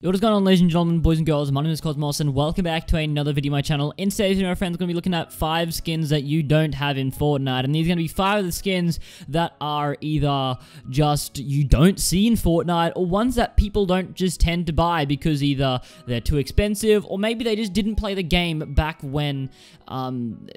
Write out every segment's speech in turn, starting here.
Yo, what's going on, ladies and gentlemen, boys and girls? My name is Cosmos, and welcome back to another video on my channel. In today's video, my friends, we're going to be looking at 5 skins that you don't have in Fortnite, and these are going to be 5 of the skins that are either just you don't see in Fortnite, or ones that people don't just tend to buy because either they're too expensive, or maybe they just didn't play the game back when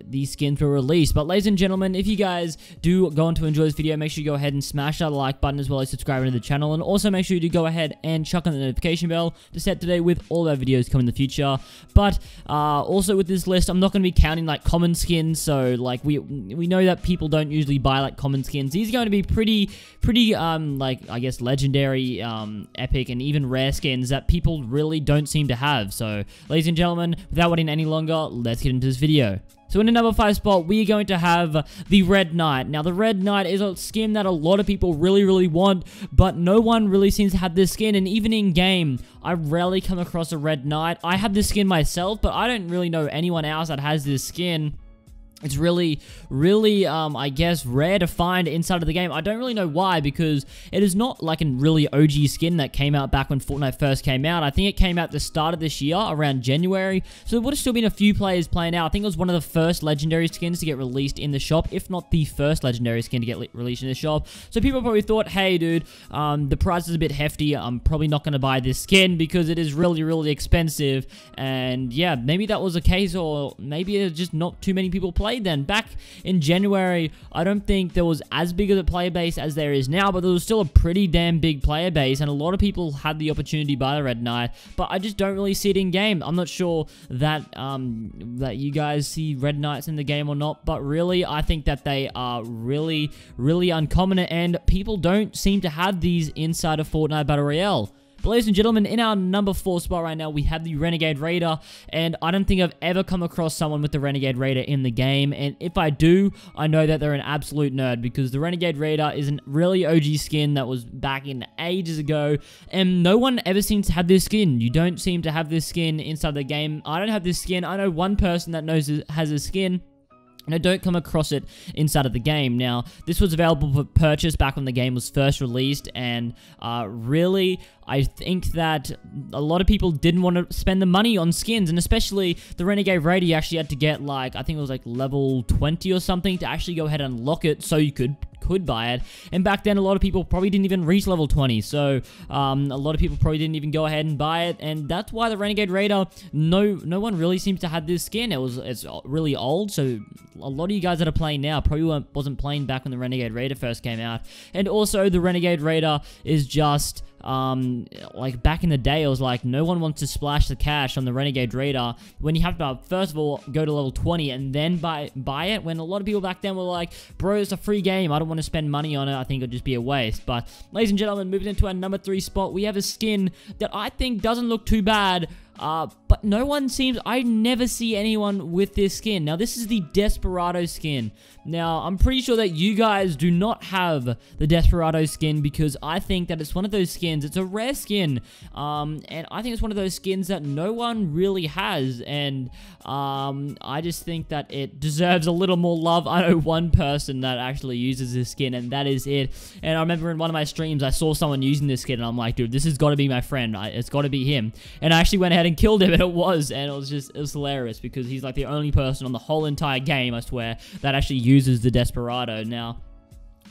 these skins were released. But ladies and gentlemen, if you guys do go on to enjoy this video, make sure you go ahead and smash that like button as well as subscribe to the channel, and also make sure you do go ahead and chuck on the notification bell to set today with all our videos coming in the future. But also with this list, I'm not going to be counting like common skins, so like we know that people don't usually buy like common skins. These are going to be pretty like, I guess, legendary, epic, and even rare skins that people really don't seem to have. So ladies and gentlemen, without waiting any longer, let's get into this video. So in the number 5 spot, we are going to have the Red Knight. Now, the Red Knight is a skin that a lot of people really want, but no one really seems to have this skin, and even in-game, I rarely come across a Red Knight. I have this skin myself, but I don't really know anyone else that has this skin. It's really, I guess, rare to find inside of the game. I don't really know why, because it is not like a really OG skin that came out back when Fortnite first came out. I think it came out at the start of this year, around January, so there would have still been a few players playing out. I think it was one of the first legendary skins to get released in the shop, if not the first legendary skin to get released in the shop. So people probably thought, hey dude, the price is a bit hefty, I'm probably not going to buy this skin because it is really expensive. And yeah, maybe that was the case, or maybe there's just not too many people playing then. Back in January, I don't think there was as big of a player base as there is now, but there was still a pretty damn big player base, and a lot of people had the opportunity to buy the Red Knight, but I just don't really see it in game. I'm not sure that that you guys see Red Knights in the game or not, but really, I think that they are really uncommon, and people don't seem to have these inside of Fortnite Battle Royale. But ladies and gentlemen, in our number 4 spot right now, we have the Renegade Radar, and I don't think I've ever come across someone with the Renegade Radar in the game, and if I do, I know that they're an absolute nerd, because the Renegade Radar is a really OG skin that was back in ages ago, and no one ever seems to have this skin. You don't seem to have this skin inside the game. I don't have this skin. I know one person that has a skin, and I don't come across it inside of the game. Now, this was available for purchase back when the game was first released, and really, I think that a lot of people didn't want to spend the money on skins, and especially the Renegade Radar, you actually had to get, like, I think it was like level 20 or something to actually go ahead and unlock it so you could buy it. And back then, a lot of people probably didn't even reach level 20, so a lot of people probably didn't even go ahead and buy it, and that's why the Renegade Radar, no one really seems to have this skin. It's really old, so a lot of you guys that are playing now probably wasn't playing back when the Renegade Radar first came out. And also, the Renegade Radar is just like back in the day, it was like no one wants to splash the cash on the Renegade Radar when you have to first of all go to level 20 and then buy it, when a lot of people back then were like, bro, it's a free game, I don't want to spend money on it, I think it'll just be a waste. But ladies and gentlemen, moving into our number 3 spot, we have a skin that I think doesn't look too bad, but no one seems, I never see anyone with this skin. Now, this is the Desperado skin. Now, I'm pretty sure that you guys do not have the Desperado skin, because I think that it's one of those skins, it's a rare skin, and I think it's one of those skins that no one really has, and I just think that it deserves a little more love. I know one person that actually uses this skin, and that is it. And I remember in one of my streams, I saw someone using this skin, and I'm like, dude, this has got to be my friend, it's got to be him. And I actually went ahead and killed him, and it was hilarious, because he's like the only person on the whole entire game, I swear, that actually uses the Desperado. Now,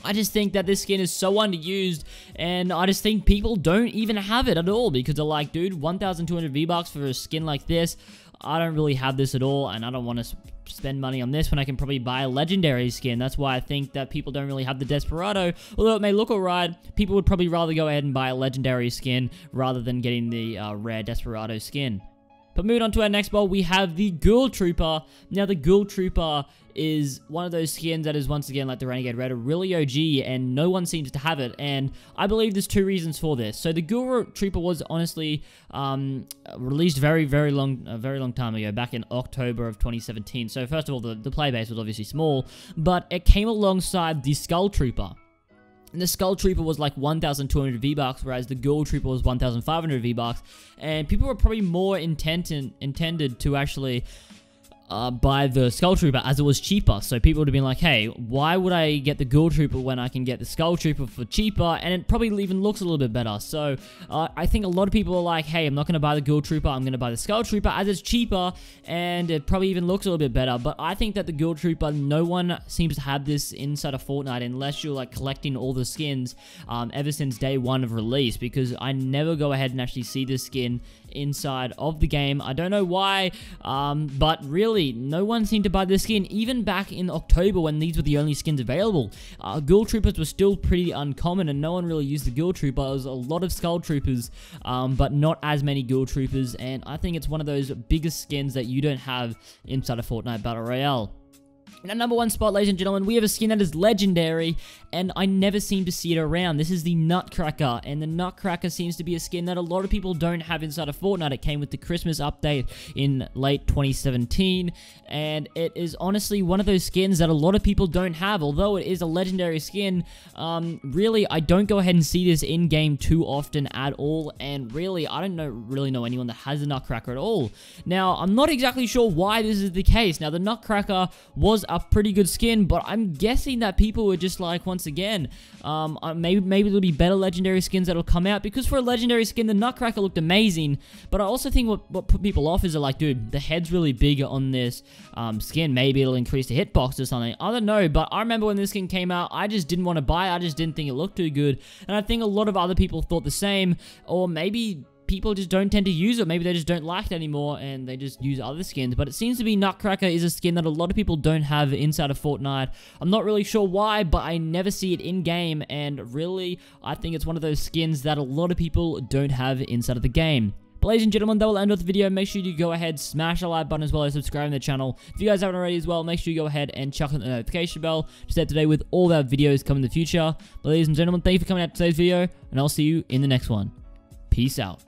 I just think that this skin is so underused, and I just think people don't even have it at all, because they're like, dude, 1,200 V-Bucks for a skin like this, I don't really have this at all, and I don't want to spend money on this when I can probably buy a legendary skin. That's why I think that people don't really have the Desperado. Although it may look alright, people would probably rather go ahead and buy a legendary skin rather than getting the rare Desperado skin. But moving on to our next bowl, we have the Ghoul Trooper. Now, the Ghoul Trooper is one of those skins that is, once again, like the Renegade Radar, really OG, and no one seems to have it, and I believe there's 2 reasons for this. So the Ghoul Trooper was honestly released very long time ago, back in October of 2017. So first of all, the player base was obviously small, but it came alongside the Skull Trooper. And the Skull Trooper was like 1,200 V-Bucks, whereas the Ghoul Trooper was 1,500 V-Bucks. And people were probably more intended to actually buy the Skull Trooper as it was cheaper. So people would have been like, hey, why would I get the Ghoul Trooper when I can get the Skull Trooper for cheaper? And it probably even looks a little bit better. So I think a lot of people are like, hey, I'm not going to buy the Ghoul Trooper. I'm going to buy the Skull Trooper as it's cheaper and it probably even looks a little bit better. But I think that the Ghoul Trooper, no one seems to have this inside of Fortnite unless you're like collecting all the skins ever since day one of release, because I never go ahead and actually see this skin inside of the game. I don't know why, but really, no one seemed to buy this skin, even back in October when these were the only skins available. Ghoul Troopers were still pretty uncommon, and no one really used the Ghoul Trooper. There was a lot of Skull Troopers, but not as many Ghoul Troopers, and I think it's one of those biggest skins that you don't have inside of Fortnite Battle Royale. In our number one spot, ladies and gentlemen, we have a skin that is legendary, and I never seem to see it around. This is the Nutcracker, and the Nutcracker seems to be a skin that a lot of people don't have inside of Fortnite. It came with the Christmas update in late 2017, and it is honestly one of those skins that a lot of people don't have. Although it is a legendary skin, really, I don't go ahead and see this in-game too often at all, and really, I don't really know anyone that has the Nutcracker at all. Now, I'm not exactly sure why this is the case. Now, the Nutcracker was a pretty good skin, but I'm guessing that people were just like, once again, maybe there'll be better legendary skins that'll come out, because for a legendary skin, the Nutcracker looked amazing. But I also think what put people off is they're like, dude, the head's really big on this skin. Maybe it'll increase the hitbox or something. I don't know, but I remember when this skin came out, I just didn't want to buy it. I just didn't think it looked too good, and I think a lot of other people thought the same, or maybe people just don't tend to use it. Maybe they just don't like it anymore and they just use other skins. But it seems to be Nutcracker is a skin that a lot of people don't have inside of Fortnite. I'm not really sure why, but I never see it in-game, and really, I think it's one of those skins that a lot of people don't have inside of the game. But ladies and gentlemen, that will end off the video. Make sure you go ahead, smash the like button as well as subscribe to the channel. If you guys haven't already as well, make sure you go ahead and chuck on the notification bell to stay up to date with all our videos coming in the future. But ladies and gentlemen, thank you for coming out to today's video, and I'll see you in the next one. Peace out.